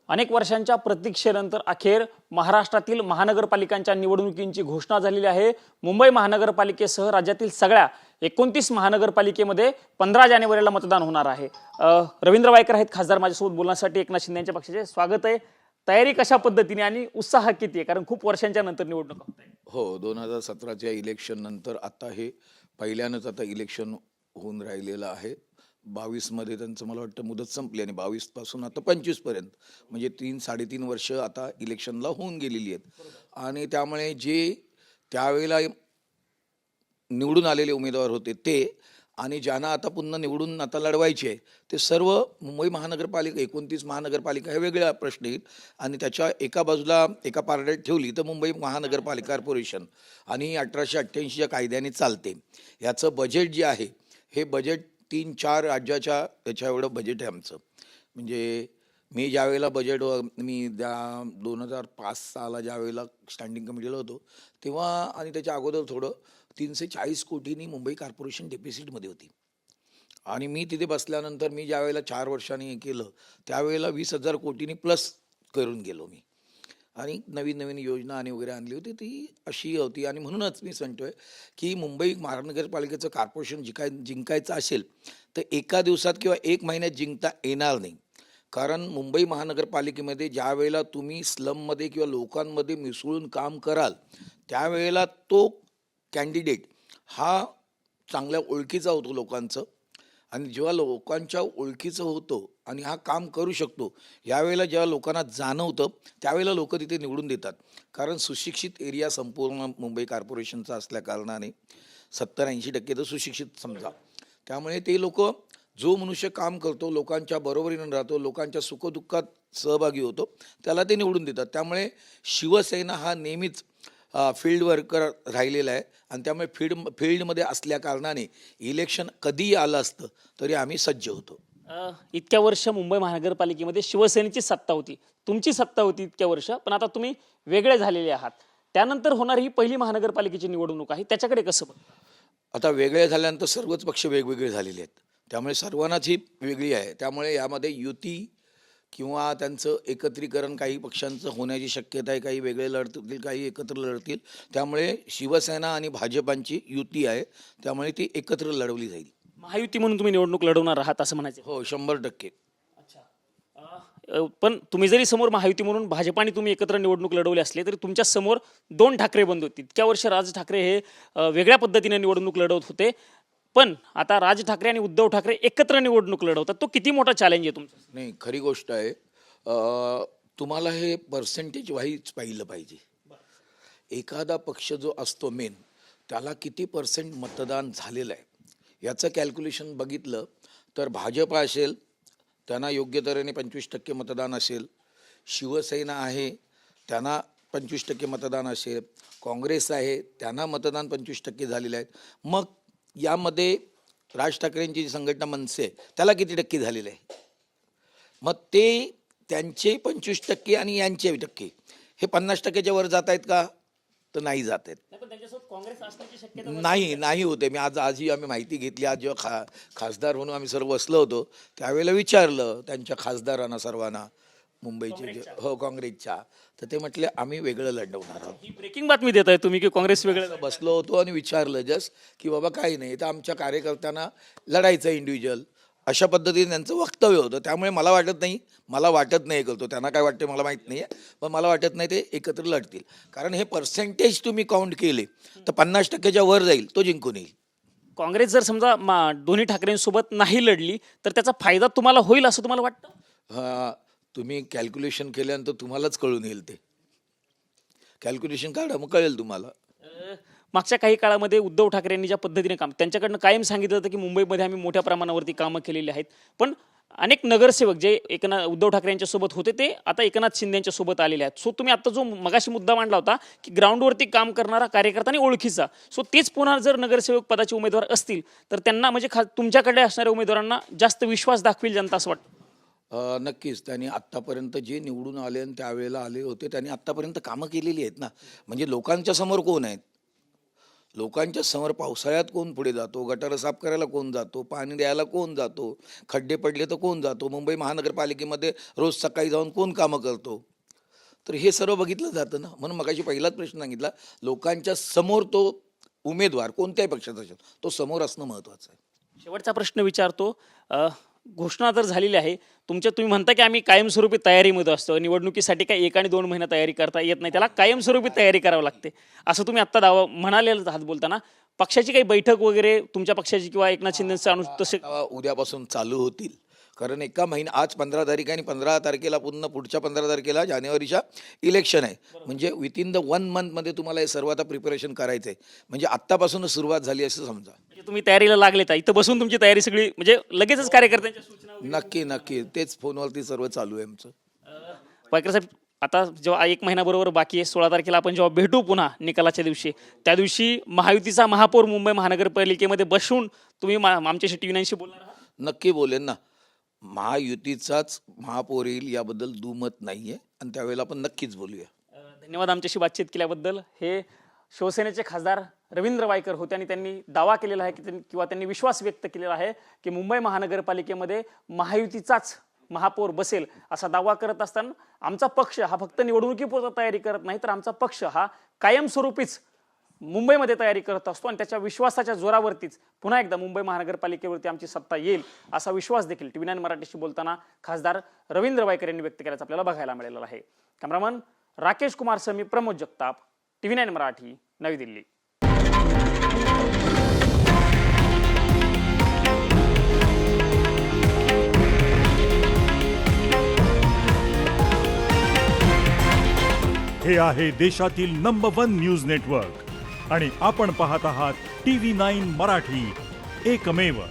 अनेक वर्षांच्या प्रतीक्षेनंतर अखेर महाराष्ट्रातील महानगरपालिकांच्या निवडणुकींची घोषणा झालेली आहे। मुंबई महानगरपालिकेसह राज्यातील सगळ्या 29 महानगरपालिकेमध्ये 15 जानेवारीला मतदान होणार आहे। रवींद्र वायकर आहेत खासदार माझ्यासोबत बोलण्यासाठी। एकनाथ शिंदे यांच्या पक्षाचे स्वागत आहे। तयारी कशा पद्धतीने आणि उत्साह किती आहे, कारण खूप वर्षांच्या नंतर निवडणूक होत आहे। हो, 2017च्या इलेक्शन नंतर आता हे पहिल्यानंच आता इलेक्शन होऊन राहिलेलं आहे। 22 मध्ये त्यांचं मला वाटतं मुदत संपली आणि 22 पासून आता 25 पर्यंत म्हणजे 3-3.5 वर्ष आता इलेक्शनला होऊन गेलेली आहेत। आणि त्यामुळे जे त्यावेळेला निवडून आलेले उमेदवार होते ते आणि ज्यांना आता पुन्हा निवडून आता लढवायचे आहे ते सर्व मुंबई महानगरपालिका 29 महानगरपालिका हे वेगळा प्रश्न आहेत। आणि त्याच्या एका बाजूला एका पारड्यात ठेवली तर मुंबई महानगरपालिका कॉर्पोरेशन आणि 1888च्या कायद्याने चालते। याचं बजेट जे आहे हे बजेट 3-4 राज्याच्या याच्या एवढं बजेट आहे आमचं। म्हणजे मी ज्यावेळेला बजेट मी 2005 साला ज्यावेळेला स्टँडिंग कमिटीला होतो तेव्हा आणि त्याच्या अगोदर थोडं 340 कोटींनी मुंबई कॉर्पोरेशन डेफिसिटमध्ये होती। आणि मी तिथे बसल्यानंतर मी ज्यावेळेला 4 वर्षांनी हे केलं त्यावेळेला 20,000 कोटींनी प्लस करून गेलो मी। आणि नवीन नवीन योजना आणि वगैरे आणली होती ती अशी होती। आणि म्हणूनच मी सांगतोय की मुंबई महानगरपालिकेचं कॉर्पोरेशन जिंकायचं असेल तर एका दिवसात किंवा 1 महिन्यात जिंकता येणार नाही। कारण मुंबई महानगरपालिकेमध्ये ज्या वेळेला तुम्ही स्लममध्ये किंवा लोकांमध्ये मिसळून काम कराल त्यावेळेला तो कॅन्डिडेट हा चांगल्या ओळखीचा होतो लोकांचं। आणि जेव्हा लोकांच्या ओळखीचं होतो आणि हा काम करू शकतो यावेळेला जेव्हा लोकांना जाणवतं त्यावेळेला लोक तिथे निवडून देतात। कारण सुशिक्षित एरिया संपूर्ण मुंबई कॉर्पोरेशनचा असल्या कारणाने 70-80% तर सुशिक्षित समजा। त्यामुळे ते लोक जो मनुष्य काम करतो लोकांच्या बरोबरीनं राहतो लोकांच्या सुखदुःखात सहभागी होतो त्याला ते निवडून देतात। त्यामुळे शिवसेना हा नेहमीच फील्ड वर्कर राहिलेला आहे। आणि त्यामुळे फील्डमध्ये असल्या कारणाने इलेक्शन कधीही आलं असतं तरी आम्ही सज्ज होतो। इतक्या वर्ष मुंबई महानगरपालिकेमध्ये शिवसेनेची सत्ता होती, तुमची सत्ता होती इतक्या वर्ष, पण आता तुम्ही वेगळे झालेले आहात। त्यानंतर होणारी ही पहिली महानगरपालिकेची निवडणूक आहे, त्याच्याकडे कसं बघता? आता वेगळे झाल्यानंतर सर्वच पक्ष वेगवेगळे झालेले आहेत त्यामुळे सर्वांनाच ही वेगळी आहे। त्यामुळे यामध्ये युती किंवा त्यांचं एकत्रीकरण काही पक्षांचं होण्याची शक्यता आहे। काही वेगळे लढतील काही एकत्र लढतील। त्यामुळे शिवसेना आणि भाजपांची युती आहे त्यामुळे ती एकत्र लढवली जाईल। महायुती म्हणून तुम्ही निवडणूक लढवणार आहात असं म्हणायचं? हो, 100%। अच्छा, पण तुम्ही जरी समोर महायुती म्हणून भाजपाने तुम्ही एकत्र निवडणूक लढवली असली तरी तुमच्या समोर 2 ठाकरे बंद होते। इतक्या वर्ष राज ठाकरे हे वेगळ्या पद्धतीने निवडणूक लढवत होते, पण आता राज ठाकरे आणि उद्धव ठाकरे एकत्र निवडणूक लढवतात, तो किती मोठा चॅलेंज आहे तुमचा? नाही, खरी गोष्ट आहे। तुम्हाला हे पर्सेंटेज वाईज पाहिलं पाहिजे। एखादा पक्ष जो असतो मेन त्याला किती % मतदान झालेलं आहे याचं कॅल्क्युलेशन बघितलं तर भाजपा असेल त्यांना योग्य तऱ्हेने 25% मतदान असेल, शिवसेना आहे त्यांना 25% मतदान असेल, काँग्रेस आहे त्यांना मतदान 25% झालेले आहेत। मग यामध्ये राज ठाकरेंची जी संघटना मनसे त्याला किती टक्के झालेलं आहे? मग ते त्यांचे 25% आणि यांचे टक्के हे 50%च्या वर जात आहेत का? तर नाही जात आहेत। नाही होते। मी आजही आम्ही माहिती घेतली। आज जेव्हा खासदार म्हणून आम्ही सर्व बसलो होतो त्यावेळेला विचारलं त्यांच्या खासदारांना सर्वांना मुंबईचे जे हो काँग्रेसच्या, तर ते म्हटले आम्ही वेगळं लढवणार आहोत। ही ब्रेकिंग बातमी देत आहे तुम्ही की काँग्रेस वेगळं? बसलो होतो आणि विचारलं जस्ट की बाबा काही नाही तर आमच्या कार्यकर्त्यांना लढायचं इंडिव्हिज्युअल, अशा पद्धतीने त्यांचं वक्तव्य होतं। त्यामुळे मला वाटत नाही करतो, त्यांना काय वाटते मला माहीत नाही आहे, पण मला वाटत नाही ते एकत्र लढतील। कारण हे पर्सेंटेज तुम्ही काउंट केले तर 50%च्या वर जाईल, तो जिंकून येईल। काँग्रेस जर समजा दोन्ही ठाकरेंसोबत नाही लढली तर त्याचा फायदा तुम्हाला होईल असं तुम्हाला वाटतं? तुम्ही कॅल्क्युलेशन केल्यानंतर तुम्हालाच कळून येईल। ते कॅल्क्युलेशन काढा मग कळेल तुम्हाला। मागच्या काही काळामध्ये उद्धव ठाकरेंनी ज्या पद्धतीने काम त्यांच्याकडनं कायम सांगितलं होतं की मुंबईमध्ये आम्ही मोठ्या प्रमाणावरती कामं केलेली आहेत, पण अनेक नगरसेवक जे उद्धव ठाकरे यांच्या सोबत होते ते आता एकनाथ शिंदे यांच्या सोबत आलेले आहेत। सो तुम्ही आता जो मगाशी मुद्दा मांडला होता की ग्राउंडवरती काम करणारा कार्यकर्ता आणि ओळखीचा, सो तेच पुन्हा जर नगरसेवक पदाचे उमेदवार असतील तर त्यांना म्हणजे तुमच्याकडे असणाऱ्या उमेदवारांना जास्त विश्वास दाखवेल जनता असं वाटतं? नक्कीच। त्यांनी आत्तापर्यंत जे निवडून आले आणि त्यावेळेला आले होते त्यांनी आत्तापर्यंत कामं केलेली आहेत ना। म्हणजे लोकांच्या समोर कोण आहेत? लोकांच्या समोर पावसाळ्यात कोण पुढे जातो, गटारं साफ करायला कोण जातो, पाणी द्यायला कोण जातो, खड्डे पडले तर कोण जातो, मुंबई महानगरपालिकेमध्ये रोज सकाळी जाऊन कोण कामं करतो, तर हे सर्व बघितलं जातं ना. म्हणून मगाशी पहिलाच प्रश्न सांगितला, लोकांच्या समोर तो उमेदवार कोणत्याही पक्षाचा असेल तो समोर असणं महत्त्वाचं आहे. शेवटचा प्रश्न विचारतो. घोषणा तर झालेली आहे, तुम्ही म्हणता की आम्ही कायमस्वरूपी तयारीमध्ये असतो, निवडणुकीसाठी काही 1 आणि 2 महिना तयारी करता येत नाही, त्याला कायमस्वरूपी तयारी करावी लागते असं तुम्ही आत्ता दावा म्हणालेलं आहात बोलताना. पक्षाची काही बैठक वगैरे तुमच्या पक्षाची किंवा एकनाथ शिंदेचं तसे आता उद्यापासून चालू होतील, कारण एका महिना आज 15 तारीख आहे आणि 15 तारखेला पुन्हा पुढच्या 15 तारखेला जानेवारीच्या इलेक्शन आहे. म्हणजे विथिन द 1 मंथमध्ये तुम्हाला हे सर्व आता प्रिपरेशन करायचं आहे. म्हणजे आत्तापासूनच सुरुवात झाली असं समजा. तुम्ही तयारीला लागलेत, इथं बसून तुमची तयारी सगळी म्हणजे लगेचच कार्यकर्त्यांच्या सूचना वगैरे. नक्की तेच फोनवरती सर्व चालू आहे आमचं. पायकर साहेब, आता जेव्हा 1 महिना बरोबर बाकी आहे, 16 तारखेला आपण जेव्हा भेटू पुन्हा निकालाच्या दिवशी, त्या दिवशी महायुतीचा महापौर मुंबई महानगरपालिकेमध्ये बसून तुम्ही आमच्याशी TV9शी बोलणार आहात? नक्की बोलेन ना. महायुतीचाच महापौर येईल याबद्दल दुमत नाही आहे आणि त्यावेळेला आपण नक्कीच बोलूया. धन्यवाद आमच्याशी बातचीत केल्याबद्दल. हे शिवसेनेचे खासदार रवींद्र वायकर होते आणि त्यांनी दावा केलेला आहे की त्यांनी विश्वास व्यक्त केलेला आहे की मुंबई महानगरपालिकेमध्ये महायुतीचाच महापौर बसेल असा दावा करत असताना आमचा पक्ष हा फक्त निवडणुकीपुरता तयारी करत नाही, तर आमचा पक्ष हा कायमस्वरूपीच मुंबईमध्ये तयारी करत असतो आणि त्याच्या विश्वासाच्या जोरावरतीच पुन्हा एकदा मुंबई महानगरपालिकेवरती आमची सत्ता येईल असा विश्वास देखील TV9 मराठीशी बोलताना खासदार रवींद्र वायकर यांनी व्यक्त केल्याचं आपल्याला बघायला मिळालेलं आहे. कॅमेरामन राकेश कुमार सह मी प्रमोद जगताप, TV9 मराठी, नवी दिल्ली. हे आहे देशातील नंबर 1 न्यूज नेटवर्क आणि आपण पाहत आहात TV9 मराठी, एकमेव.